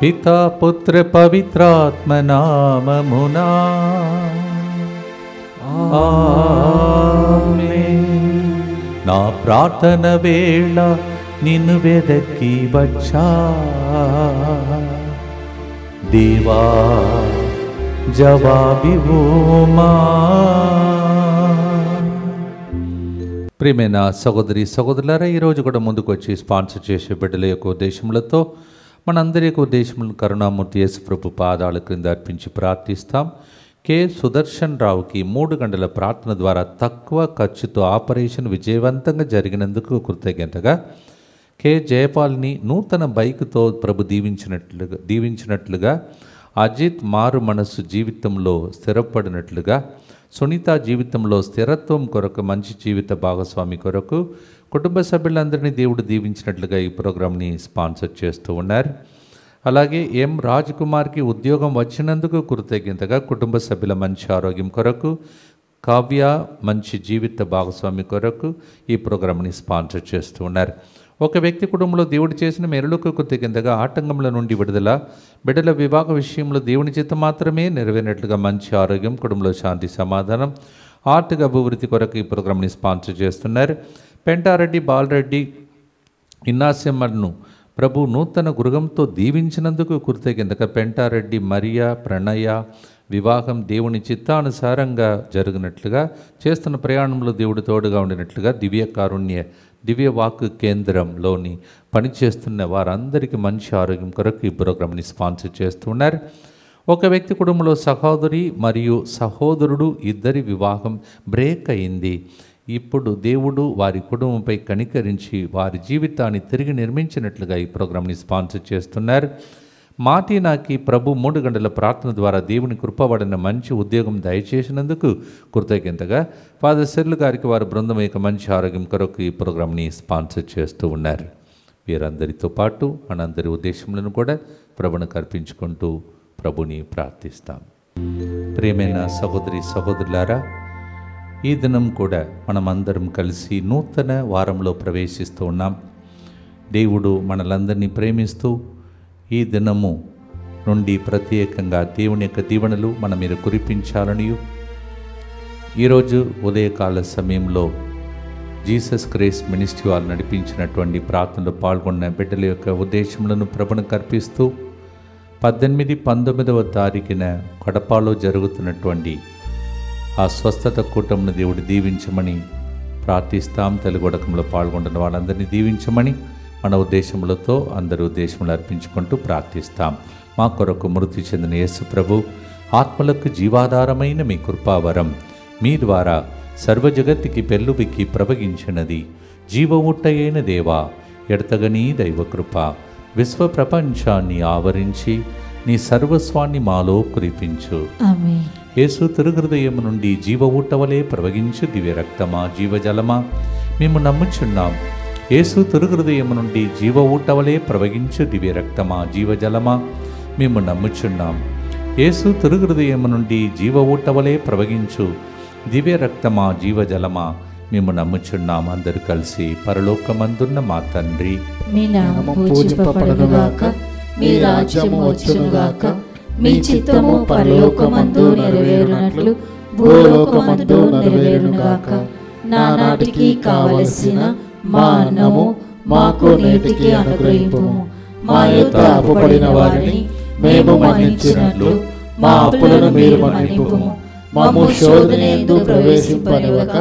పితా పుత్ర పవిత్రాత్మ నామమునా ఆమేన్. నా ప్రార్థన వేళ నిన్ను వెదకి వచ్చా దేవా జవాబివ్వుమా. ప్రియమైన సహోదరి సహోదరులారా, ఈరోజు కూడా ముందుకు వచ్చి స్పాన్సర్ చేసే బిడ్డల యొక్క ఉద్దేశములతో మనందరి యొక్క ఉద్దేశములను కరుణామూర్తి యేసు ప్రభు పాదాల క్రింద అర్పించి ప్రార్థిస్తాం. కె సుదర్శన్ రావుకి 3 గంటల ప్రార్థన ద్వారా తక్కువ ఖర్చుతో ఆపరేషన్ విజయవంతంగా జరిగినందుకు కృతజ్ఞతగా, కె జయపాల్ని నూతన బైక్తో ప్రభు దీవించినట్లుగా, అజిత్ మారు మనస్సు జీవితంలో స్థిరపడినట్లుగా, సునీత జీవితంలో స్థిరత్వం కొరకు, మంచి జీవిత భాగస్వామి కొరకు కుటుంబ సభ్యులందరినీ దేవుడు దీవించినట్లుగా ఈ ప్రోగ్రాంని స్పాన్సర్ చేస్తూ ఉన్నారు. అలాగే ఎం రాజ్ కుమార్కి ఉద్యోగం వచ్చినందుకు కృతజ్ఞతగా, కుటుంబ సభ్యుల మంచి ఆరోగ్యం కొరకు, కావ్య మంచి జీవిత భాగస్వామి కొరకు ఈ ప్రోగ్రాంని స్పాన్సర్ చేస్తూ ఉన్నారు. ఒక వ్యక్తి కుటుంబంలో దేవుడు చేసిన మేలులకు కృతజ్ఞతగా, ఆటంకముల నుండి విడుదల, బిడ్డల వివాహ విషయంలో దేవుని చిత్తం మాత్రమే నెరవేరినట్లుగా మంచి ఆరోగ్యం, కుటుంబంలో శాంతి సమాధానం, ఆర్థిక అభివృద్ధి కొరకు ఈ ప్రోగ్రాంని స్పాన్సర్ చేస్తున్నారు. పెంటారెడ్డి బాలరెడ్డి ఇన్నాస్యమ్మను ప్రభు నూతన గృహంతో దీవించినందుకు కృతజ్ఞతగా, పెంటారెడ్డి మరియా ప్రణయ వివాహం దేవుని చిత్తానుసారంగా జరిగినట్లుగా, చేస్తున్న ప్రయాణంలో దేవుడు తోడుగా ఉండినట్లుగా, దివ్య కారుణ్య దివ్య వాక్ కేంద్రంలోని పనిచేస్తున్న వారందరికీ మంచి ఆరోగ్యం కొరకు ఈ ప్రోగ్రాంని స్పాన్సర్ చేస్తున్నారు. ఒక వ్యక్తి కుటుంబంలో సహోదరి మరియు సహోదరుడు ఇద్దరి వివాహం బ్రేక్ అయింది. ఇప్పుడు దేవుడు వారి కుటుంబంపై కనికరించి వారి జీవితాన్ని తిరిగి నిర్మించినట్లుగా ఈ ప్రోగ్రాంని స్పాన్సర్ చేస్తున్నారు. మాటీనాకి ప్రభు 3 గంటల ప్రార్థన ద్వారా దేవుని కృపబడిన మంచి ఉద్యోగం దయచేసినందుకు కృతజ్ఞతగా, ఫాదర్ సెర్లు గారికి వారి బృందం యొక్క మంచి ఆరోగ్యం కొరకు ఈ ప్రోగ్రాంని స్పాన్సర్ చేస్తూ ఉన్నారు. వీరందరితో పాటు మనందరి ఉద్దేశములను కూడా ప్రభునికి అర్పించుకుంటూ ప్రభుని ప్రార్థిస్తాం. ప్రియమైన సహోదరి సహోదరులారా, ఈ దినం కూడా మనమందరం కలిసి నూతన వారంలో ప్రవేశిస్తూ ఉన్నాం. దేవుడు మనలందరినీ ప్రేమిస్తూ ఈ దినము నుండి ప్రత్యేకంగా దేవుని యొక్క దీవెనలు మన మీద కురిపించాలని, ఈరోజు ఉదయకాల సమయంలో జీసస్ క్రైస్ మినిస్ట్రీ వారు నడిపించినటువంటి ప్రార్థనలో పాల్గొన్న బిడ్డల యొక్క ఉద్దేశములను ప్రభునికి అర్పిస్తూ 18-19వ తారీఖున కడపలో జరుగుతున్నటువంటి ఆ స్వస్థత కూటమును దేవుడు దీవించమని ప్రార్థిస్తాం. తెలుగుడకంలో పాల్గొంటున్న వాళ్ళందరినీ దీవించమని మన ఉద్దేశములతో అందరి ఉద్దేశములు అర్పించుకుంటూ ప్రార్థిస్తాం. మా కొరకు మృతి చెందిన యేసు ప్రభు ఆత్మలకు జీవాధారమైన మీ కృపావరం మీ ద్వారా సర్వజగత్తుకి పెళ్ళుబిక్కి ప్రవగించినది. జీవ ఊట్టయైన దేవా, ఎడతగనీ దైవకృప విశ్వ ప్రపంచాన్ని ఆవరించి నీ సర్వస్వాన్ని మాలో కురిపించు. యేసు తిరుహృదయం నుండి జీవ ఊటవలే ప్రవగించు దివ్య రక్తమా జీవజలమా మేము నమ్ముచున్నాం. యేసు తిరుహృదయం నుండి జీవ ఊటవలే ప్రవగించు దివ్య రక్తమా జీవజలమా మేము నమ్ముచున్నాం. యేసు తిరుహృదయం నుండి జీవ ఊటవలే ప్రవగించు దివ్య రక్తమా జీవజలమా మేము నమ్ముచున్నాం. అందరూ కలిసి పరలోకమందున్న మా తండ్రి, మీ నామము పూజింపబడునుగాక, మీ రాజ్యము వచ్చునుగాక, మీ చిత్తము పరలోకమందు నెరవేరునట్లు భూలోకమందు నెరవేరునుగాక. నానాటికి కావలసిన మా అన్నము మాకు నేటికి అనుగ్రహింపుము. మా యొక్క అప్పుపడిన వారిని మేము మన్నించినట్లు మా అప్పులను మీరు మన్నింపుము. మమ్ము శోధనయందు ప్రవేశింపనివ్వక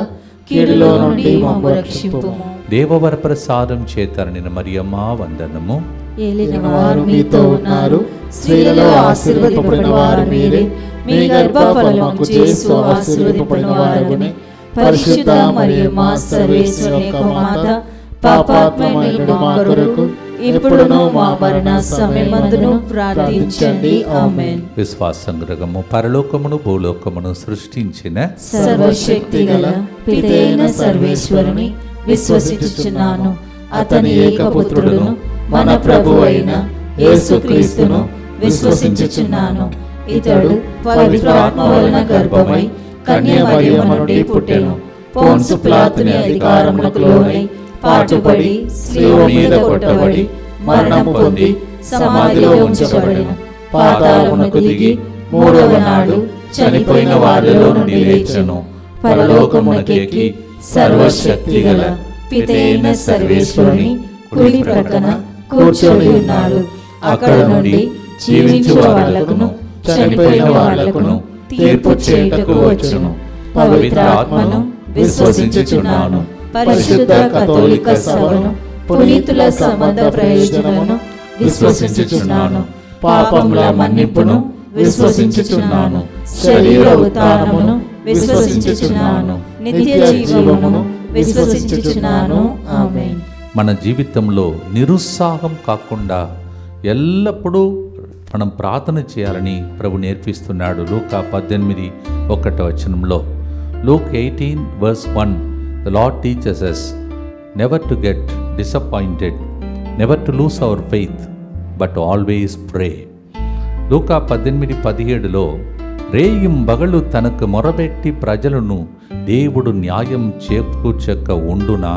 కీడులో నుండి మమ్ము రక్షింపుము. దేవవర ప్రసాదం చేతరనిన మరియమ్మ వందనము. ఏలిన వారు మీతో ఉన్నారు, స్త్రీలలో ఆశీర్వదింపబడిన వారు మీరే, మీ గర్భఫలము యేసు ఆశీర్వదింపబడిన వారగునే. పరిశుద్ధ మరియమ్మ సర్వేశ్వరుని యొక్క మాత, పాపాత్ములైన మా కొరకు ఇప్పుడును మా మరణ సమయమందును ప్రార్థించండి. ఆమేన్. విశ్వాస సంగ్రహము. పరలోకమును భూలోకమును సృష్టించిన సర్వశక్తిగల పితైన సర్వేశ్వరుని విశ్వసించుచున్నాను. అతని ఏకపుత్రుడును మన ప్రభువు అయిన యేసుక్రీస్తును విశ్వసించుచున్నాను. ఇతడు పవిత్రాత్మ వలన గర్భమై కన్య మరియమ్మ నుండి పుట్టెను. పోన్సు పిలాతుని అధికారములకు లోనై పాటుపడి శిలువ మీద కొట్టబడి మరణం పొంది సమాధిలో ఉంచబడెను. పాతాళమునకు దిగి మూడవ నాడు చనిపోయిన వారిలో నుండి లేచెను. పరలోకమునకెక్కి సర్వశక్తిగల పితైన సర్వేశ్వరుని కుడి ప్రక్కన కూర్చొని ఉన్నాడు. అక్కడ నుండి జీవించు వాళ్లకును చనిపోయిన వాళ్లకును తీర్పు చేయుటకు వచ్చును. పవిత్ర ఆత్మను విశ్వసించుచున్నాను. పరిశుద్ధ కథోలిక సభను పునీతుల సంబంధ ప్రయోజనమును విశ్వసించుచున్నాను. పాపముల మన్నింపును విశ్వసించుచున్నాను. శరీర ఉత్థానమును విశ్వసించుచున్నాను. నిత్య జీవమును విశ్వసించుచున్నాను. ఆమేన్. మన జీవితంలో నిరుత్సాహం కాకుండా ఎల్లప్పుడూ మనం ప్రార్థన చేయాలని ప్రభు నేర్పిస్తున్నాడు. లూకా 18:1 Luke 18:1 The Lord teaches us never to get disappointed, never to lose our faith, but always pray. లూకా 18:17 రేయింబగళ్ళు తనకు మొరబెట్టి ప్రజలను దేవుడు న్యాయం చేకూర్చక ఉండునా,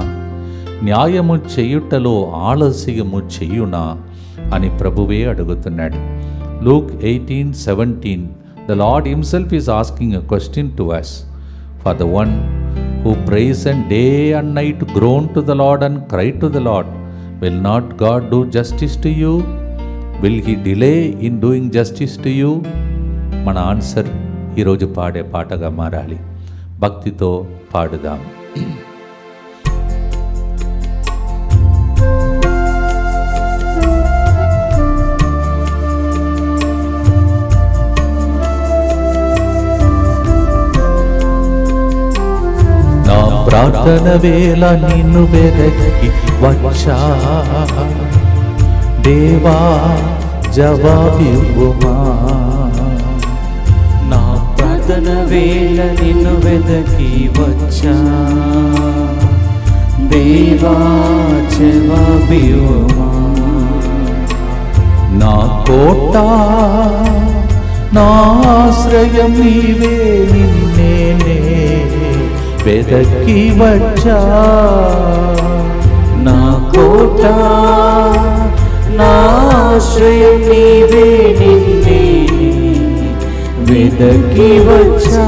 న్యాయము చేయుటలో ఆలస్యము చేయునా అని ప్రభువే అడుగుతున్నాడు. Luke 18:17 The Lord himself is asking a question to us. For the one who prays and day and night groan to the Lord and cry to the Lord, will not God do justice to you? Will he delay in doing justice to you? మన answer ఈరోజు పాడే పాటగా మారాలి. భక్తితో పాడుదాం. నా ప్రార్థన వేళ నిన్ను వెదకి వచ్చా, దేవా జవాబివ్వుమా. నా ప్రార్థన వేళ నిన్ను వెదకి వచ్చా, దేవా జవాబివ్వుమా. నా కోట నా ఆశ్రయం నీవే, నిన్నే వెదకి వచ్చా. నా కోట నా ఆశ్రయం నీవే, నిన్నే వెదకి వచ్చా.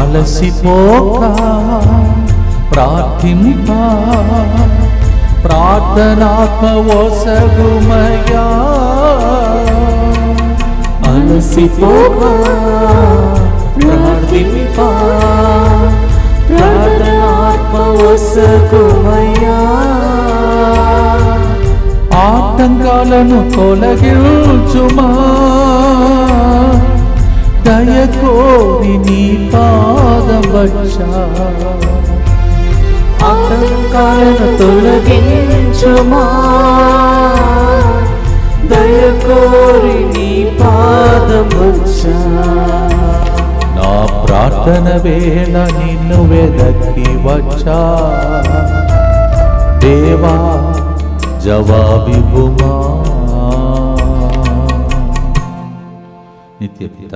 అలసిపోక ప్రార్థింప, ప్రార్థనాత్మ ఒసగుమయా. అలసిపోక ప్రార్థింప, ప్రార్థనాత్మ ఒసగుమయా. ఆటంకాలను తొలగించుమా, దయకోరి నీ పాదం వచ్చా. ఆటంకాలను తొలగించుమా, దయకోరి నీ పాదం వచ్చా. నా ప్రార్థన వేళ నిన్ను వెదకి వచ్చా, దేవా జవాబివ్వుమా. నిత్య పిత,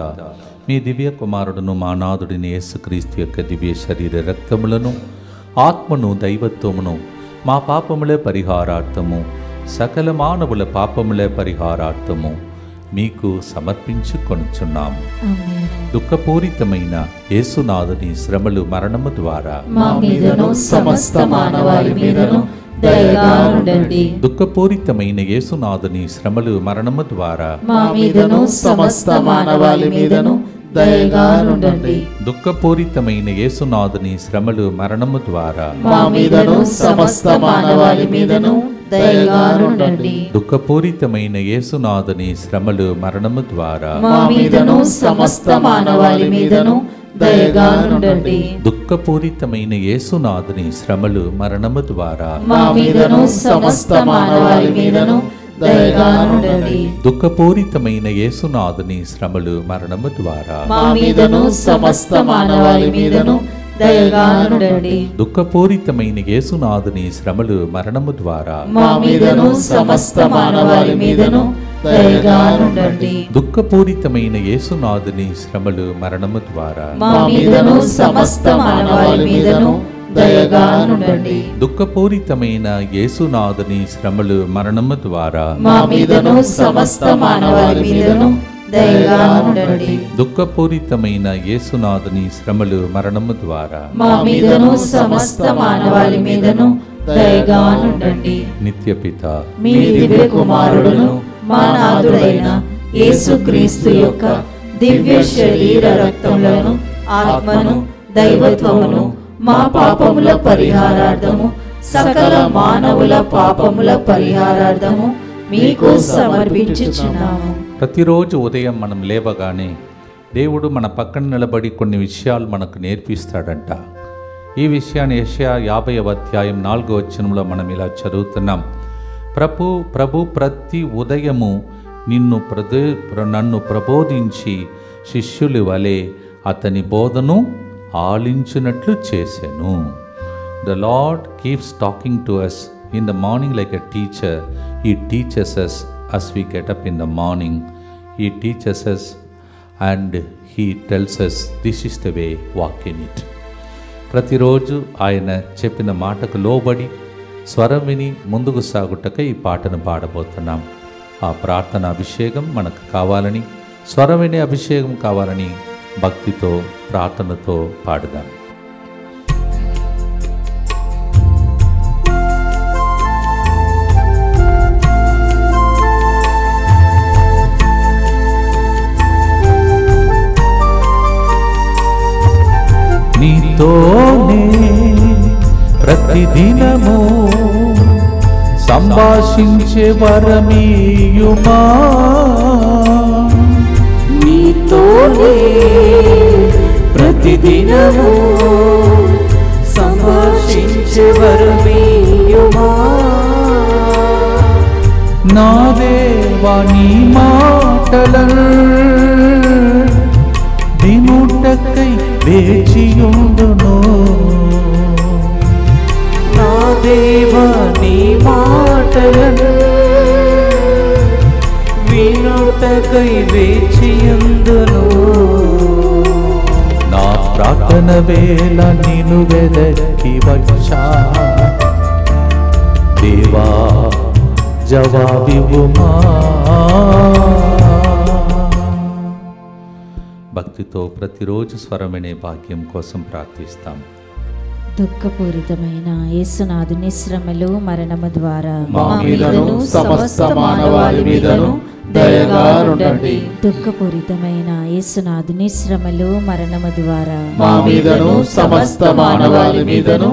మీ దివ్య కుమారుడును మా నాథుడిని యేసుక్రీస్తు యొక్క దివ్య శరీర రక్తములను, ఆత్మను, దైవత్వమును మా పాపములే పరిహారార్థము, సకల మానవుల పాపములే పరిహారార్థము మీకు సమర్పించుకొనుచున్నాము. దుఃఖపూరితమైన యేసునాథుని శ్రమలు, మరణము ద్వారా మా మీదను సమస్త మానవాళి మీదను దయగా ఉండండి. దుఃఖపూరితమైన యేసునాథుని శ్రమలు, మరణము ద్వారా మా మీదను సమస్త మానవాళి మీదను దయగా ఉండండి. దుఃఖపూరితమైన యేసునాథుని శ్రమలు, మరణము ద్వారా మా మీదను సమస్త మానవాళి మీదను దయగా ఉండండి. దుఃఖపూరితమైన యేసునాథుని శ్రమలు, మరణము ద్వారా మా మీదను సమస్త మానవాళి మీదను దయగా ఉండండి. దుఃఖపూరితమైన యేసునాథుని శ్రమలు, మరణము ద్వారా మా మీదను సమస్త మానవాళి మీదను దయగా ఉండండి. దుఃఖపూరితమైన యేసునాథుని శ్రమలు, మరణము ద్వారా మా మీదను సమస్త మానవాళి మీదను దయగానుండండి. దుఃఖపూరితమైన యేసునాథుని శ్రమలు మరణము ద్వారా మా మీదను సమస్త మానవాళి మీదను దయగానుండండి. దుఃఖపూరితమైన యేసునాథుని శ్రమలు మరణము ద్వారా మా మీదను సమస్త మానవాళి మీదను దయగానుండండి. దుఃఖపూరితమైన యేసునాథుని శ్రమలు మరణము ద్వారా మా మీదను సమస్త మానవాళి మీదను దయగానుండండి. దుఃఖపూరితమైన యేసునాథుని శ్రమలు మరణము ద్వారా మా మీదను సమస్త మానవాళి మీదను దయగానుండండి. నిత్యపిత మీ దివ్య కుమారుడును మా నాథుడైన యేసుక్రీస్తు యొక్క దివ్య శరీర రక్తములను ఆత్మను దైవత్వమును మా పాపముల పరిహారార్థము సకల మానవుల పాపముల పరిహారార్థము మీకు సమర్పించుచున్నాము. ప్రతిరోజు ఉదయం మనం లేవగానే దేవుడు మన పక్కన నిలబడి కొన్ని విషయాలు మనకు నేర్పిస్తాడంట. ఈ విషయాన్ని యెషయా 50వ అధ్యాయం 4వ వచనంలో మనం ఇలా చదువుతున్నాం. ప్రభు ప్రతి ఉదయము నన్ను ప్రబోధించి శిష్యుల వలె అతని బోధను ఆలించినట్లు చేసెను. The Lord keeps talking to us in the morning like a teacher. He teaches us as we get up in the morning. He teaches us and He tells us this is the way, walk in it. ప్రతిరోజు ఆయన చెప్పిన మాటకు లోబడి స్వరం విని ముందుకు సాగుటకై ఈ పాటను పాడబోతున్నాం. ఆ ప్రార్థన అభిషేకం మనకు కావాలని, స్వరం వినే అభిషేకం కావాలని భక్తితో ప్రార్థనతో పాడుదాం. నీతోనే ప్రతిదినము సంభాషించే వరమీయుమా, నీతోనే ప్రతిదినము సంభాషించే వరమీయుమా. నా దేవా నీ మాటలను వినుటకై వేచియుండును. నా దేవా నీ మాటలను వినుటకై వేచియుండును. నా ప్రార్థన వేళ నిన్ను వెదకి వచ్చా, దేవా జవాబివ్వుమా. భక్తితో ప్రతిరోజు స్వరమనే భాగ్యం కోసం ప్రార్థిస్తాం. దుఃఖపూరితమైన యేసునాథుని శ్రమలు మరణము ద్వారా మా మీదను సమస్త మానవాళి మీదను దయగానుండండి. దుఃఖపూరితమైన యేసునాథుని శ్రమలు మరణము ద్వారా మా మీదను సమస్త మానవాళి మీదను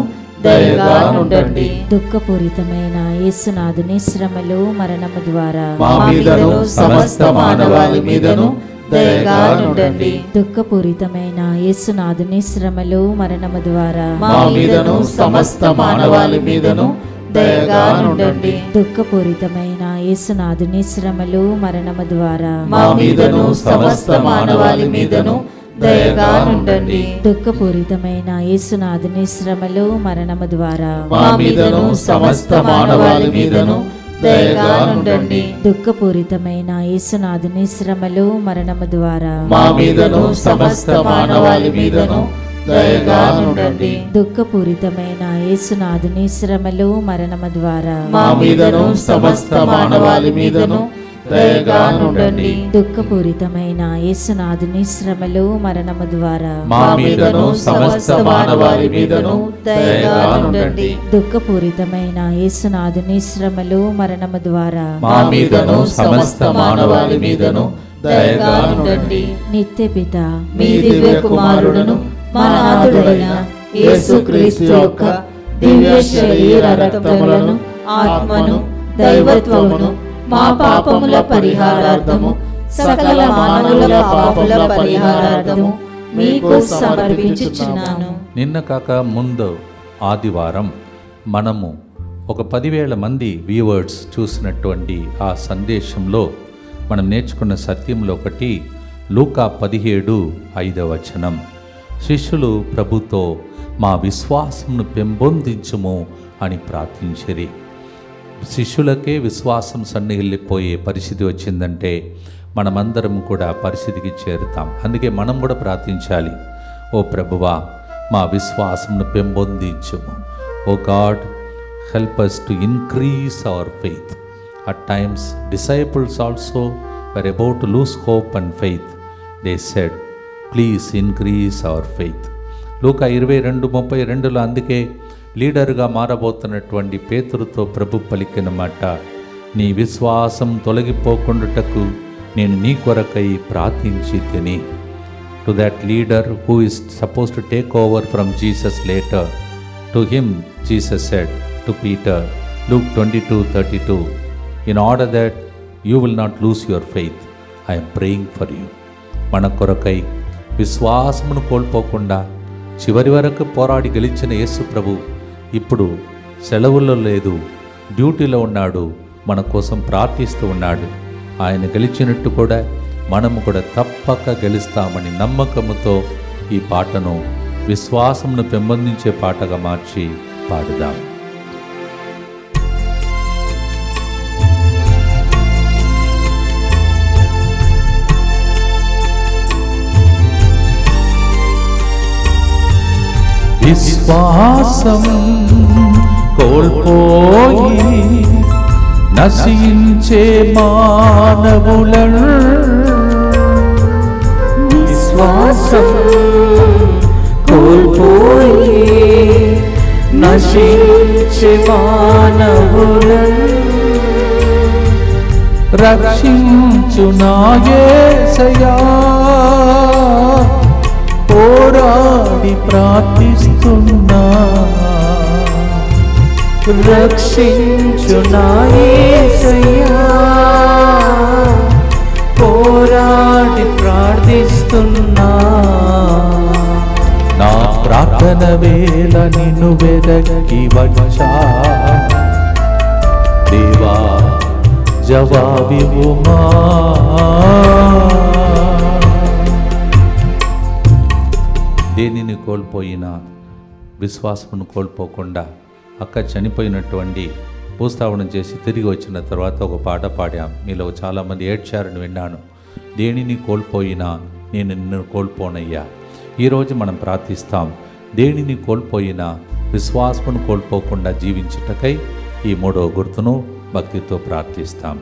దయగానుండండి. దుఃఖపూరితమైన యేసునాథుని శ్రమలు మరణము ద్వారా మా మీదను సమస్త మానవాళి మీదను దయగానుండండి. దుఃఖపూరితమైన యేసునాథుని శ్రమలు మరణము ద్వారా మా మీదను సమస్త మానవాళి మీదను దయగానుండండి. దుఃఖపూరితమైన యేసునాథుని శ్రమలు మరణము ద్వారా మా మీదను సమస్త మానవాళి మీదను దయగానుండండి. దుఃఖపూరితమైన యేసునాథుని శ్రమలు మరణము ద్వారా మా మీదను సమస్త మానవాళి మీదను దయగానుండండి. దుఃఖపూరితమైన యేసునాథుని శ్రమలు మరణము ద్వారా మా మీదను సమస్త మానవాళి మీదను దయగానుండండి. దుఃఖపూరితమైన యేసునాథుని శ్రమలు మరణము ద్వారా మా మీదను సమస్త మానవాళి మీదను దయగానుండండి. దుఃఖపూరితమైన యేసునాథుని శ్రమలు మరణము ద్వారా మా మీదను సమస్త మానవాళి మీదను దయగానుండండి. దుఃఖపూరితమైన యేసునాథుని శ్రమలు మరణము ద్వారా మా మీదను సమస్త మానవాళి మీదను దయగానుండండి. నిత్యపిత మీ దివ్య కుమారుడును మా నాథుడైన యేసుక్రీస్తు యొక్క దివ్య శరీర రక్తములను ఆత్మను దైవత్వమును మా పాపముల పరిహారార్థము సకల మానవుల పాపముల పరిహారార్థము మీకు సమర్పించుచున్నాను. నిన్న కాక ముందు ఆదివారం మనము ఒక 10,000 మంది వ్యూవర్స్ చూసినటువంటి ఆ సందేశంలో మనం నేర్చుకున్న సత్యంలో ఒకటి లూకా 17:5 శిష్యులు ప్రభుతో మా విశ్వాసమును పెంపొందించుము అని ప్రార్థించిరి. శిష్యులకే విశ్వాసం సన్నిహిల్లిపోయే పరిస్థితి వచ్చిందంటే మనమందరం కూడా పరిస్థితికి చేరుతాం. అందుకే మనం కూడా ప్రార్థించాలి. ఓ ప్రభువా, మా విశ్వాసమును పెంపొందించుము. ఓ God, help us to increase our faith. At times, disciples also were about to lose hope and faith. They said, please increase our faith. లూకా 22:32లో అందుకే లీడర్గా మారబోతున్నటువంటి పేతురుతో ప్రభు పలికిన మాట, నీ విశ్వాసం తొలగిపోకుండాటకు నేను నీ కొరకై ప్రార్థించి తిని. To that leader who is supposed to take over from Jesus later, to him Jesus said to Peter, Luke 22:32, in order that you will not lose your faith, I am praying for you. మన కొరకై విశ్వాసమును కోల్పోకుండా చివరి వరకు పోరాడి గెలిచిన యేసు ప్రభు ఇప్పుడు సెలవుల్లో లేదు, డ్యూటీలో ఉన్నాడు, మన కోసం ప్రార్థిస్తూ ఉన్నాడు. ఆయన గెలిచినట్టు కూడా మనము కూడా తప్పక గెలుస్తామని నమ్మకముతో ఈ పాటను విశ్వాసమును పెంపొందించే పాటగా మార్చి పాడుదాం. విశ్వాసం కోల్పోయి నశించే మానవులను, విశ్వాసం కోల్పోయి నశించే మానవులను రక్షించు నా యేసయ్యా, పోరాడి ప్రార్థిస్తున్నా. రక్షించు నా యేసయ్యా, పోరాడి ప్రార్థిస్తున్నా. నా ప్రార్థన వేళ నిన్ను వెదకి వచ్చా, దేవా జవాబివ్వుమా. దేనిని కోల్పోయినా విశ్వాసమును కోల్పోకుండా అక్క చనిపోయినటువంటి భూస్థాపనం చేసి తిరిగి వచ్చిన తర్వాత ఒక పాట పాడాం. మీలో చాలామంది ఏడ్చారని విన్నాను. దేనిని కోల్పోయినా నేను నిన్ను కోల్పోనయ్యా. ఈరోజు మనం ప్రార్థిస్తాం, దేనిని కోల్పోయినా విశ్వాసమును కోల్పోకుండా జీవించుటకై ఈ మూడవ గుర్తును భక్తితో ప్రార్థిస్తాం.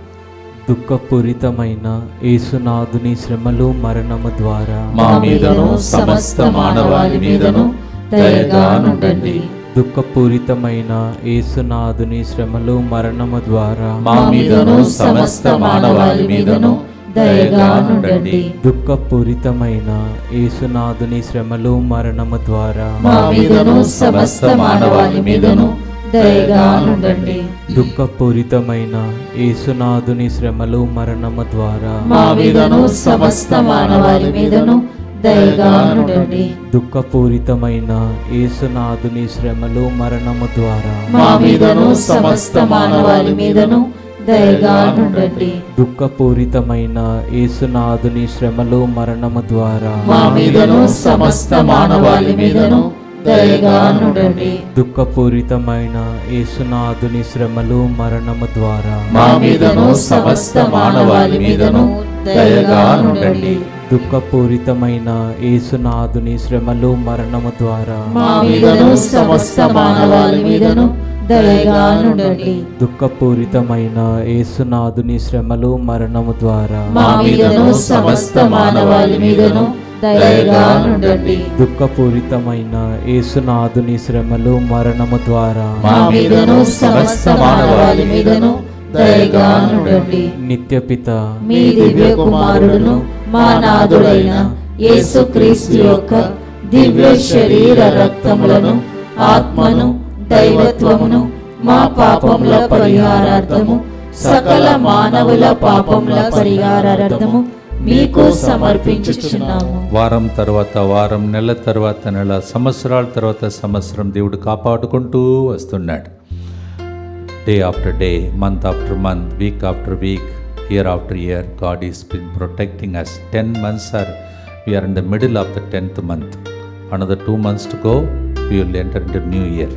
దుఃఖపూరితమైన యేసునాథుని శ్రమలు మరణము ద్వారా మా మీదను సమస్త మానవాళి మీదను దయగా నుండండి. దుఃఖపూరితమైన యేసునాథుని శ్రమలు మరణము ద్వారా మా మీదను సమస్త మానవాళి మీదను దయగా నుండండి. దుఃఖపూరితమైన యేసునాథుని శ్రమలు మరణము ద్వారా మా మీదను సమస్త మానవాళి మీదను దయగా నుండండి. దుఃఖపూరితమైన యేసునాథుని శ్రమలు మరణము ద్వారా మా మీదను సమస్త మానవాళి మీదను దయగా నుండండి. దుఃఖపూరితమైన యేసునాథుని శ్రమలు మరణము ద్వారా మా మీదను సమస్త మానవాళి మీదను దయగా నుండండి. దుఃఖపూరితమైన యేసునాథుని శ్రమలు మరణము ద్వారా మా మీదను సమస్త మానవాళి మీదను దయగా నుండండి. దుఃఖపూరితమైన యేసునాథుని శ్రమలు మరణము ద్వారా మా మీదను సమస్త మానవాళి మీదను దయగా నుండండి. దుఃఖపూరితమైన యేసునాథుని శ్రమలు మరణము ద్వారా మా మీదను సమస్త మానవాళి మీదను దయగా నుండండి. దుఃఖపూరితమైన యేసునాథుని శ్రమలు మరణము ద్వారా మా మీదను సమస్త మానవాళి మీదను దయగా నుండండి. దుఃఖపూరితమైన యేసునాథుని శ్రమలు మరణము ద్వారా మా మీదను సమస్త మానవాళి మీదను దయగా నుండండి. నిత్యపిత మీ దివ్య కుమారుడును మా నాథుడైన యేసుక్రీస్తు యొక్క దివ్య శరీర రక్తములను, ఆత్మను, దైవత్వమును మా పాపముల పరిహారార్థము, సకల మానవుల పాపముల పరిహారార్థము మీకు సమర్పించుచున్నాము. వారం తర్వాత వారం, నెల తర్వాత నెల, సంవత్సరాల తర్వాత సంవత్సరం దేవుడు కాపాడుకుంటూ వస్తున్నాడు. Day after day, month after month, week after week, year after year, God is been protecting us. 10 months we are in the middle of the 10th month. Another 2 months to go, we will enter into new year.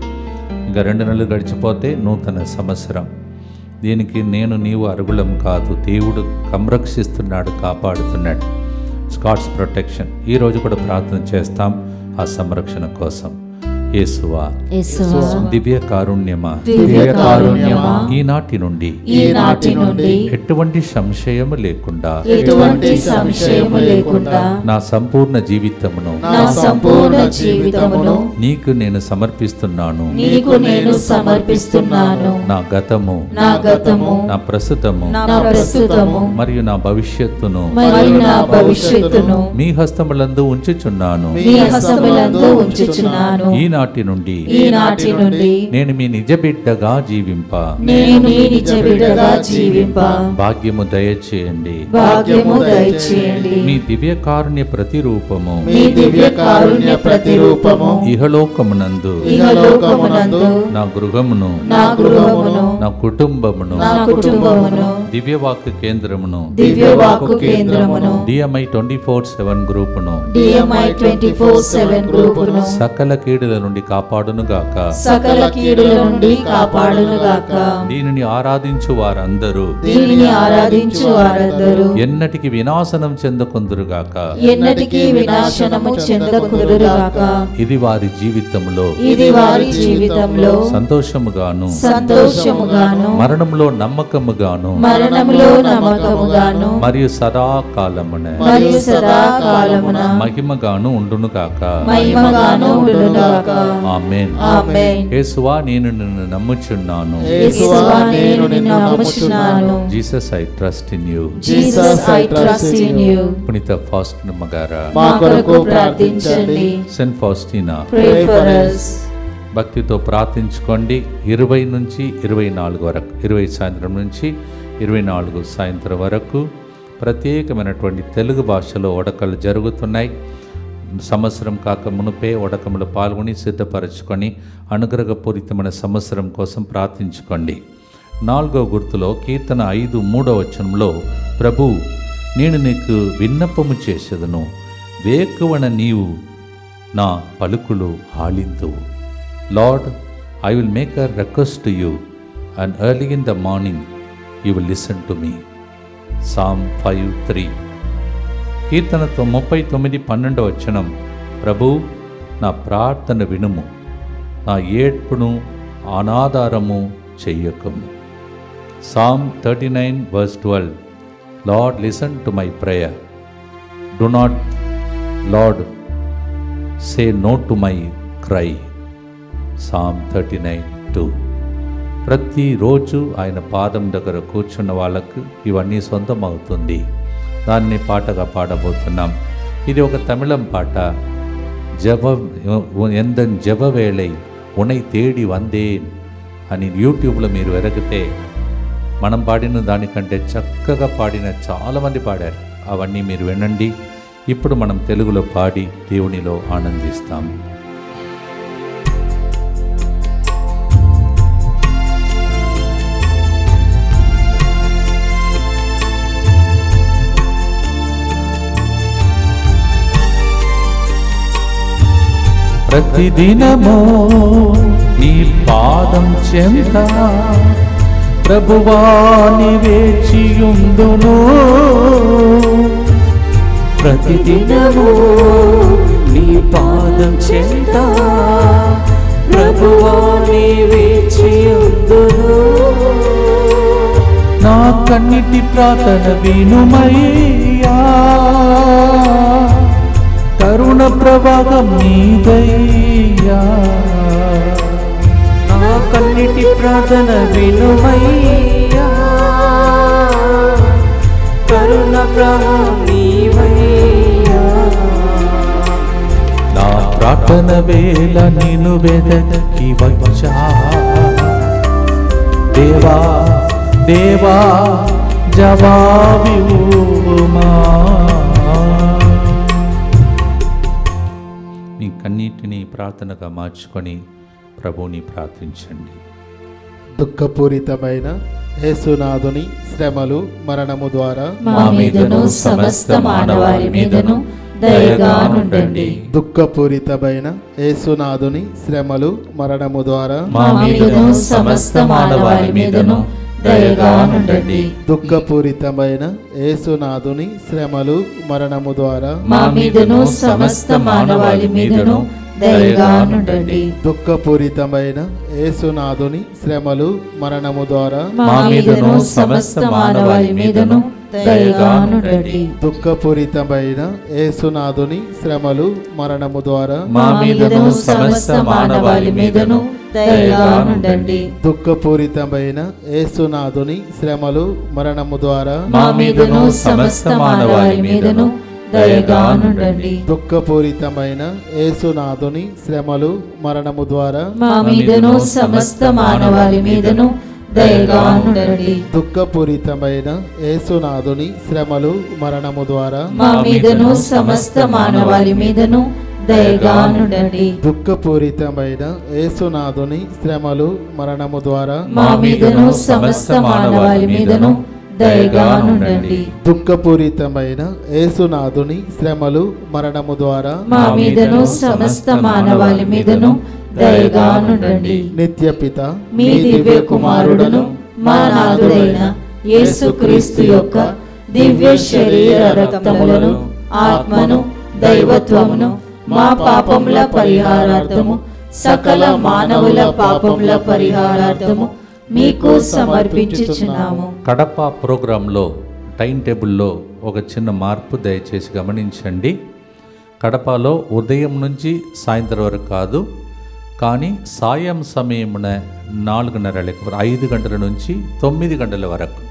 ఇంకా 2 నెలలు గడిచిపోతే నూతన సంవత్సరం. దీనికి నేను నీవు అరుగుళం కాదు, దేవుడు సంరక్షిస్తున్నాడు, కాపాడుతున్నాడు. God's protection. ఈరోజు కూడా ప్రార్థన చేస్తాం ఆ సంరక్షణ కోసం. యేసువా, దివ్య కారుణ్యమా, ఈనాటి నుండి ఎటువంటి సంశయము లేకుండా నా సంపూర్ణ జీవితమును నీకు నేను సమర్పిస్తున్నాను. నా గతము, నా ప్రస్తుతము మరియు నా భవిష్యత్తును మీ హస్తములందు ఉంచుచున్నాను. ఈనాటి నుండి నేను మీ నిజ బిడ్డగా జీవింప భాగ్యము దయచేయండి. మీ దివ్య కారుణ్య ప్రతిరూపము ఇహలోకమునందు నా గృహమును నా కుటుంబమును దివ్యవాక్కు కేంద్రమును DMI 24/7 గ్రూపును సకల కీడుల నుండి కాపాడునుగాక. దీనిని ఆరాధించు వారందరూ ఎన్నటికి వినాశనం చెందకుందురుగాక. ఇది వారి జీవితంలో సంతోషముగాను మరణంలో నమ్మకముగాను మరియు సదాకాలమున మహిమగాను ఉండునుగాక. ఆమేన్. యేసువా, నేను నిన్ను నమ్ముచున్నాను. Jesus, I trust in you. పునీత ఫాస్టినా గారా, సెయింట్ ఫాస్టినా, భక్తితో ప్రార్థించుకోండి. 20 నుంచి 24 వరకు, 20 సాయంత్రం నుంచి 24 సాయంత్రం వరకు ప్రత్యేకమైనటువంటి తెలుగు భాషలో ఉడకలు జరుగుతున్నాయి. సంవత్సరం కాక మునుపే ఉడకములు పాల్గొని సిద్ధపరచుకొని అనుగ్రహపూరితమైన సంవత్సరం కోసం ప్రార్థించుకోండి. 4వ గుర్తులో కీర్తన 5:3 వచనంలో, ప్రభు, నేను నీకు విన్నపము చేసేదను, వేకువన నీవు నా పలుకులు ఆలింతువు. Lord, I will make a request to you and early in the morning you will listen to me. Psalm 5:3. కీర్తన 39:12 వచనం, ప్రభు, నా ప్రార్థన వినుము, నా ఏడ్పును అనాధారము చెయ్యకము. Psalm 39:12. Lord, listen to my prayer, do not, Lord, say no to my cry. Psalm 39:2. ప్రతిరోజు ఆయన పాదం దగ్గర కూర్చున్న వాళ్ళకు ఇవన్నీ సొంతం అవుతుంది. దాన్ని పాటగా పాడబోతున్నాం. ఇది ఒక తమిళం పాట. ఎందన్ జప వేళై ఉనై తేడి వందేన్ అని యూట్యూబ్లో మీరు వెరగితే మనం పాడిన దానికంటే చక్కగా పాడిన చాలామంది పాడారు. అవన్నీ మీరు వినండి. ఇప్పుడు మనం తెలుగులో పాడి దేవునిలో ఆనందిస్తాం. ప్రతిదినము నీ పాదం చెంత ప్రభువాని వేచియుందును. ప్రతిదినము నీ పాదం చెంత ప్రభువాని వేచియుందును. నా కన్నిటి ప్రార్థన వినుమయ్యా, కరుణ ప్రవాహం నీదయ్యా. నా కన్నిటి ప్రార్థన వినుమయ్యా, కరుణ ప్రవాహం నీవయ్యా. నా ప్రార్థన వేళ నిన్ను వెదకి వచ్చా, దేవా దేవా జవాబివ్వుమా. మీ కన్నీటిని ప్రార్థనగా మార్చుకొని ప్రభువుని ప్రార్థించండి. దుఃఖపూరితమైన యేసునాథుని శ్రమలు మరణము ద్వారా మా మీదను సమస్త మానవాళి మీదను దయగా నుండండి. దుఃఖపూరితమైన యేసునాథుని శ్రమలు మరణము ద్వారా మా మీదను సమస్త మానవాళి మీదను దయగా నుండండి. దుఃఖపూరితమైన యేసునాథుని శ్రమలు మరణము ద్వారా మా మీదను సమస్త మానవాళి మీదను దయగా నుండండి. దుఃఖపూరితమైన యేసునాథుని శ్రమలు మరణము ద్వారా మా మీదను సమస్త మానవాళి మీదను దయగా నుండండి. దుఃఖపూరితమైన యేసునాథుని శ్రమలు మరణము ద్వారా మా మీదను సమస్త మానవాళి మీదను దయగా నుండండి. దుఃఖపూరితమైన యేసునాథుని శ్రమలు మరణము ద్వారా మా మీదను సమస్త మానవాళి మీదను దయగా నుండండి. దుఃఖపూరితమైన యేసునాథుని శ్రమలు మరణము ద్వారా మా మీదను సమస్త మానవాళి మీదను దయగా నుండండి. దుఃఖపూరితమైన యేసునాథుని శ్రమలు మరణము ద్వారా మా మీదను సమస్త మానవాళి మీదను దయగా నుండండి. దుఃఖపూరితమైన యేసునాథుని శ్రమలు మరణము ద్వారా మా మీదను సమస్త మానవాళి మీదను దయగా నుండండి. దుఃఖపూరితమైన యేసునాథుని శ్రమలు మరణము ద్వారా మా మీదను సమస్త మానవాళి మీదను దయగా నుండండి. నిత్యపిత మీ దివ్య కుమారుడును మా నాథుడైన యేసుక్రీస్తు యొక్క దివ్య శరీర రక్తములను ఆత్మను దైవత్వమును మా పాపముల పరిహారార్థము సకల మానవుల పాపముల పరిహారార్థము మీకు సమర్పించుచున్నాము. కడప ప్రోగ్రాంలో టైం టేబుల్లో ఒక చిన్న మార్పు దయచేసి గమనించండి. కడపలో ఉదయం నుంచి సాయంత్రం వరకు కాదు, కానీ సాయం సమయమున 4:30 5 గంటల నుంచి 9 గంటల వరకు.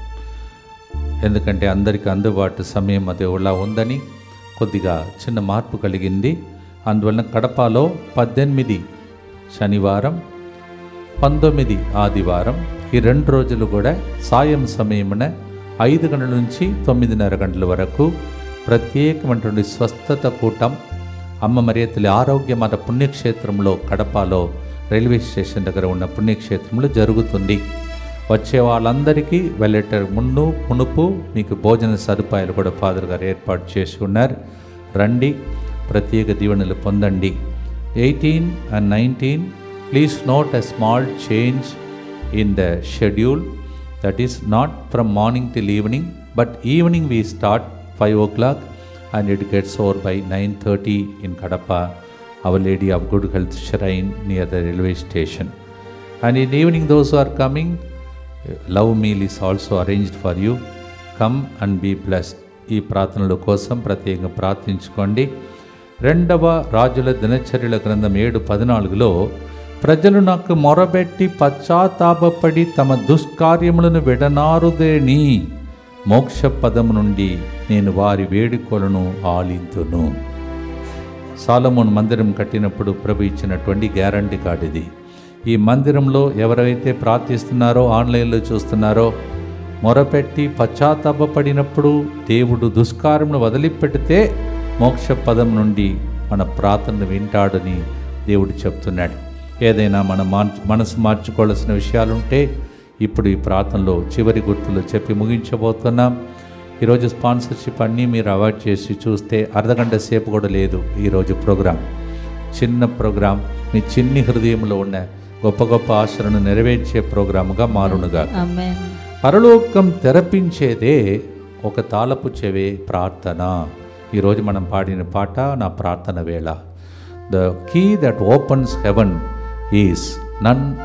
ఎందుకంటే అందరికీ అందుబాటు సమయం అది ఇలా ఉందని కొద్దిగా చిన్న మార్పు కలిగింది. అందువలన కడపలో 18 శనివారం 19 ఆదివారం ఈ 2 రోజులు కూడా సాయం సమయమున 5 గంటల నుంచి 9:30 గంటల వరకు ప్రత్యేకమైనటువంటి స్వస్థత కూటం అమ్మ మరియ తల్లి ఆరోగ్య మన పుణ్యక్షేత్రంలో కడపలో రైల్వే స్టేషన్ దగ్గర ఉన్న పుణ్యక్షేత్రంలో జరుగుతుంది. వచ్చే వాళ్ళందరికీ వెళ్ళేట మునుపు మీకు భోజన సదుపాయాలు కూడా ఫాదర్ గారు ఏర్పాటు చేసి ఉన్నారు. రండి, ప్రత్యేక దీవెనలు పొందండి. 18 and 19 please note a small change in the schedule. That is not from morning till evening, but evening we start 5 o'clock and it gets over by 9:30 in Kadapa, Our Lady of Good Health Shrine near the railway station. And in evening those who are coming, love meal is also arranged for you. Come and be blessed. ఈ ప్రార్థనల కోసం ప్రత్యేకంగా ప్రార్థించుకోండి. 2వ రాజుల దినచర్యల గ్రంథం 7:14లో ప్రజలు నాకు మొరబెట్టి పశ్చాత్తాపపడి తమ దుష్కార్యములను విడనారుదేని మోక్ష పదము నుండి నేను వారి వేడుకలను ఆలింతును. సాలమోన్ మందిరం కట్టినప్పుడు ప్రభు ఇచ్చినటువంటి గ్యారంటీ కార్డు ఇది. ఈ మందిరంలో ఎవరైతే ప్రార్థిస్తున్నారో, ఆన్లైన్లో చూస్తున్నారో, మొరపెట్టి పశ్చాత్తాపపడినప్పుడు దేవుడు దుష్కార్యమును వదిలిపెడితే మోక్ష పదం నుండి మన ప్రార్థనను వింటాడని దేవుడు చెప్తున్నాడు. ఏదైనా మనసు మార్చుకోవాల్సిన విషయాలుంటే ఇప్పుడు ఈ ప్రార్థనలో చివరి గుర్తులు చెప్పి ముగించబోతున్నాం. ఈరోజు స్పాన్సర్షిప్ అన్నీ మీరు అవాయిడ్ చేసి చూస్తే అర్ధగంట సేపు కూడా లేదు. ఈరోజు ప్రోగ్రాం చిన్న ప్రోగ్రాం, మీ చిన్ని హృదయంలో ఉన్న గొప్ప గొప్ప ఆశలను నెరవేర్చే ప్రోగ్రాముగా మారునుగా. పరలోకం తెరపించేదే ఒక తాళపు చెవే ప్రార్థన. ఈరోజు మనం పాడిన పాట నా ప్రార్థన వేళ. The key that opens heaven is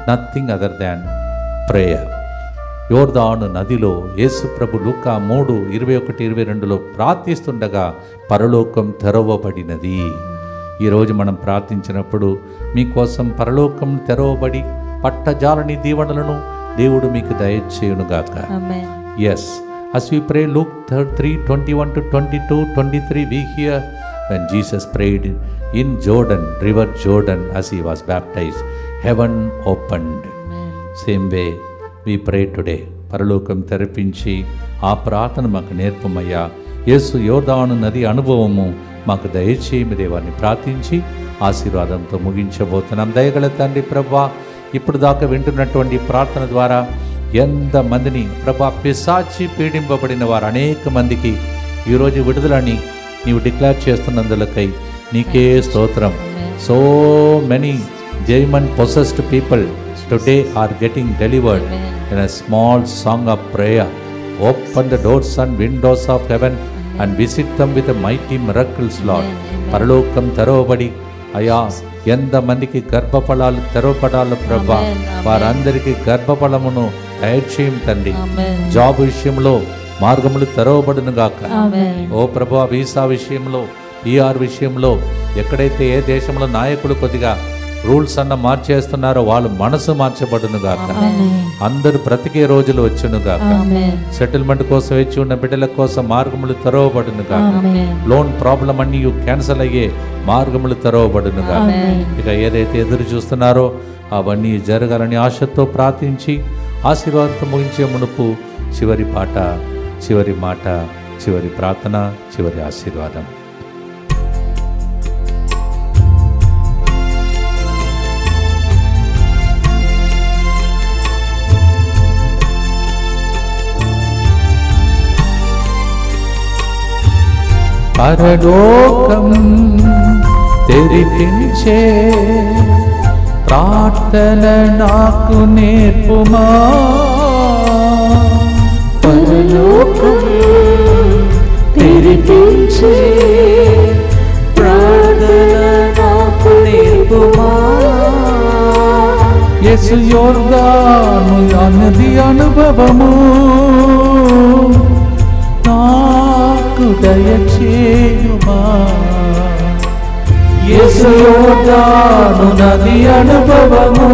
nothing other than prayer. యోర్దాను నదిలో యేసు ప్రభు లూకా 3:21-22లో ప్రార్థిస్తుండగా పరలోకం తెరవబడినది. ఈరోజు మనం ప్రార్థించినప్పుడు మీకోసం పరలోకం తెరవబడి పట్టజాలని దీవెనలను దేవుడు మీకు దయచేయునుగాక. Yes, as we pray Luke 3:21-22-23, we hear when Jesus prayed in Jordan, river Jordan, as he was baptized, heaven opened. Same way we pray today. పరలోకం తెరపించి ఆ ప్రార్థన మాకు నేర్పమయ్యా. యేసు యోర్దాను నది అనుభవము మాకు దయచేయమి దేవాన్ని ప్రార్థించి ఆశీర్వాదంతో ముగించబోతున్నాం. దయగల తండ్రి ప్రభువా, ఇప్పుడు దాకా వింటున్నటువంటి ప్రార్థన ద్వారా ఎంతమందిని ప్రభా పిశాచి పీడింపబడిన వారు అనేక మందికి ఈరోజు విడుదలని నీవు డిక్లేర్ చేస్తున్నందులకై నీకే స్తోత్రం. So many demon possessed people today are getting delivered in a small song of prayer. Open the doors and windows of heaven and visit them with a mighty miracles, Lord. పరలోకం తెరవబడి అయా ఎంతమందికి గర్భఫలాలు తెరవబడాలి ప్రభా, వారందరికీ గర్భఫలమును దయచేయం తండ్రి. Job విషయంలో మార్గములు తెరవబడును గాక. ఓ ప్రభా, వీసా విషయంలో, పిఆర్ విషయంలో, ఎక్కడైతే ఏ దేశంలో నాయకులు కొద్దిగా రూల్స్ అన్న మార్చేస్తున్నారో వాళ్ళు మనసు మార్చబడును గాక. అందరూ బ్రతికే రోజులు వచ్చును గాక. సెటిల్మెంట్ కోసం వచ్చి ఉన్న బిడ్డల కోసం మార్గములు తెరవబడును గాక. లోన్ ప్రాబ్లం అన్ని క్యాన్సల్ అయ్యే మార్గములు తెరవబడును గాక. ఇక ఏదైతే ఎదురు చూస్తున్నారో అవన్నీ జరగాలని ఆశతో ప్రార్థించి ఆశీర్వాదంతో ముగించే మునుపు చివరి పాట, చివరి మాట, చివరి ప్రార్థన, చివరి ఆశీర్వాదం. పరలోకం తెరిపించే ప్రార్థన నాకు నేర్పుమా. పరలోకం తెరిపించే ప్రార్థన నాకు నేర్పుమా. యేసు యోర్దాను నది అనుభవము నాకు దయచేయుమా. యేసు యోర్దాను నది అనుభవము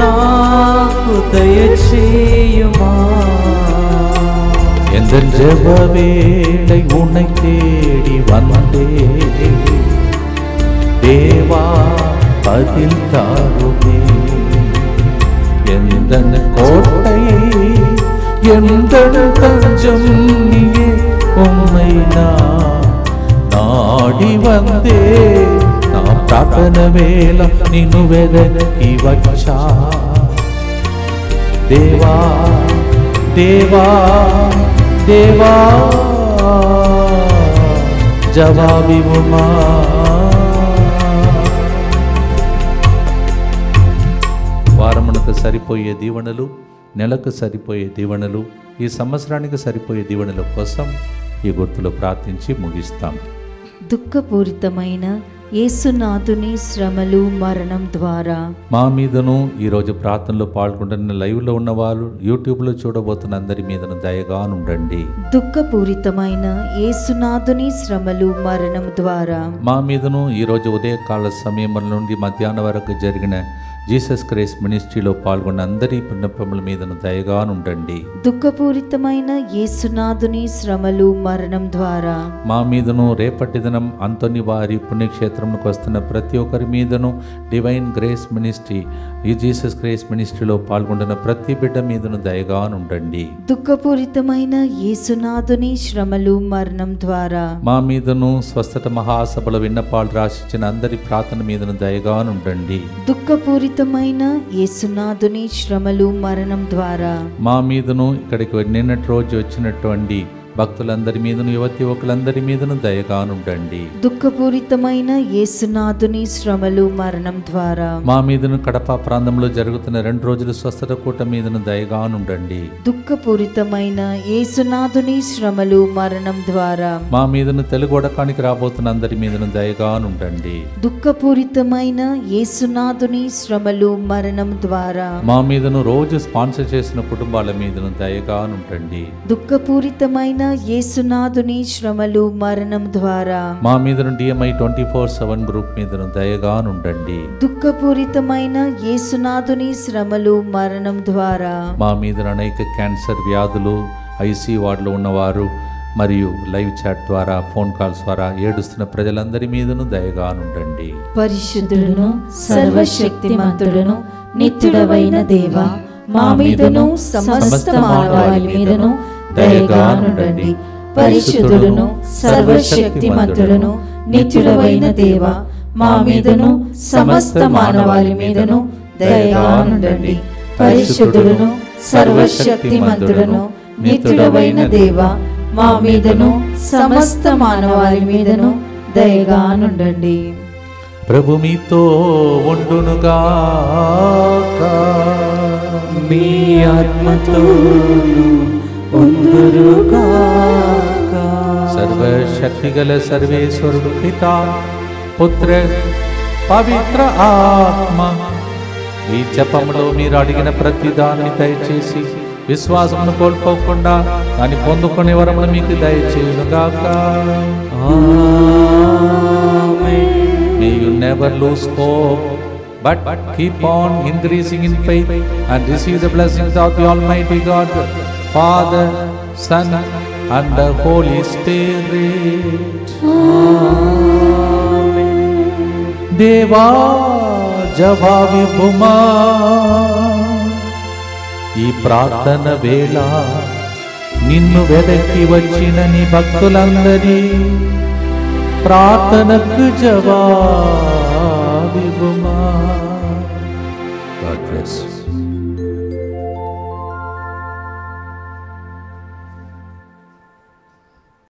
నాకు దయచేయుమా. எந்த ஜெப வேளை உன்னை தேடி வந்தே தேவா பதில் தாருமே. எந்த கோட்டை எந்த தஞ்சம் நீயே, உம்மை నాడి వందే నా ప్రార్థన వేళ నిన్ను వెదకి వచ్చా. దేవా దేవా దేవా జవాబివ్వుమా. వారమునకు సరిపోయే దీవెనలు, నెలకు సరిపోయే దీవెనలు, ఈ సంవత్సరానికి సరిపోయే దీవెనల కోసం ఈ గుర్తులో ప్రార్థించి ముగిస్తాం. దుఃఖపూరితమైన యేసునాథుని శ్రమలు మరణం ద్వారా మా మీదను ఈరోజు ప్రార్థనలో పాల్గొంటున్న లైవ్లో ఉన్న వాళ్ళు, యూట్యూబ్లో చూడబోతున్న అందరి మీదను దయగా ఉండండి. దుఃఖపూరితమైన యేసునాథుని శ్రమలు మరణం ద్వారా మా మీదను ఈరోజు ఉదయకాల సమయం నుండి మధ్యాహ్నం వరకు జరిగిన జీసస్ క్రైస్ట్ మినిస్ట్రీలో పాల్గొన్న అందరి పుణ్యపముల మీదను దయగా ఉండండి. దుఃఖపూరితమైన యేసునాథుని శ్రమలు మరణం ద్వారా మా మీదను రేపటి దినం అంతోని వారి పుణ్యక్షేత్రంకు వస్తున్న ప్రతి ఒక్కరి మీదను డివైన్ గ్రేస్ మినిస్ట్రీ, ఈ జీసస్ క్రైస్ట్ మినిస్ట్రీలో పాల్గొంటున్న ప్రతి బిడ్డ మీదను దయగా ఉండండి. దుఃఖపూరితమైన యేసునాథుని శ్రమలు మరణం ద్వారా మా మీదను స్వస్థత మహాసభలో విన్నపాలు రాసిచ్చిన అందరి ప్రార్థన మీదను దయగా ఉండండి. దుఃఖపూరితమైన యేసునాథుని శ్రమలు మరణం ద్వారా మా మీదను ఇక్కడికి నిన్నటి రోజు వచ్చినటువంటి భక్తులందరి మీదను, యువతి యువకులందరి మీదను దయగా ఉండండి. దుఃఖపూరితమైన యేసునాథుని శ్రమలు మరణం ద్వారా మా మీదను కడప ప్రాంతంలో జరుగుతున్న 2 రోజుల స్వస్థత కూట మీదను దయగా ఉండండి. దుఃఖపూరితమైన యేసునాథుని శ్రమలు మరణం ద్వారా మా మీదను తెలుగు వడకానికి రాబోతున్న అందరి మీదను దయగా ఉండండి. దుఃఖపూరితమైన యేసునాథుని శ్రమలు మరణం ద్వారా మా మీదను రోజు స్పాన్సర్ చేసిన కుటుంబాల మీదను దయగా ఉండండి. దుఃఖపూరితమైన యేసునాథుని శ్రమలు మరణం ద్వారా మా మీదను DMI 24/7 గ్రూప్ మీదను దయగా ఉండండి. దుఃఖపూరితమైన యేసునాథుని శ్రమలు మరణం ద్వారా మా మీదను అనేక క్యాన్సర్ వ్యాధులు, IC వార్డులో ఉన్నవారు మరియు లైవ్ చాట్ ద్వారా, ఫోన్ కాల్స్ ద్వారా ఏడుస్తున్న ప్రజలందరి మీదను దయగా ఉండండి. పరిశుద్ధుడును సర్వశక్తిమంతుడును నిత్యుడవైన దేవా, మా మీదను సమస్త మానవాళి మీదను దయగా ఉండండి. పరిశుద్ధుడును సర్వశక్తిమంతుడును నిత్యుడవైన దేవా, మా మీదను సమస్త మానవాళి మీదను దయగా నుండండి. పరిశుద్ధుడును సర్వశక్తిమంతుడును నిత్యుడవైన దేవ, మా మీదను సమస్త మానవాళి మీదను దయగా నుండండి. ప్రభు మీతో ఉండునుగాక. మీ ఆత్మతోను ఉండునుగాక. సర్వశక్తిగల సర్వేశ్వరుడు పితా, పుత్ర, పవిత్ర ఆత్మ ఈ జపంలో మీరు అడిగిన ప్రతి దాన్ని దయచేసి విశ్వాసమును కోల్పోకుండా దాన్ని పొందుకునే వరమును మీకు దయచేయునుగాక. May you never lose hope, but keep on increasing in faith and receive the blessings of the Almighty God, Father, Son, and the Holy Spirit. Deva జవాబివ్వుమా. ఈ ప్రార్థన వేళ నిన్ను వెదకి వచ్చిన నీ భక్తులందరి ప్రార్థనకు జవాబివ్వుమా.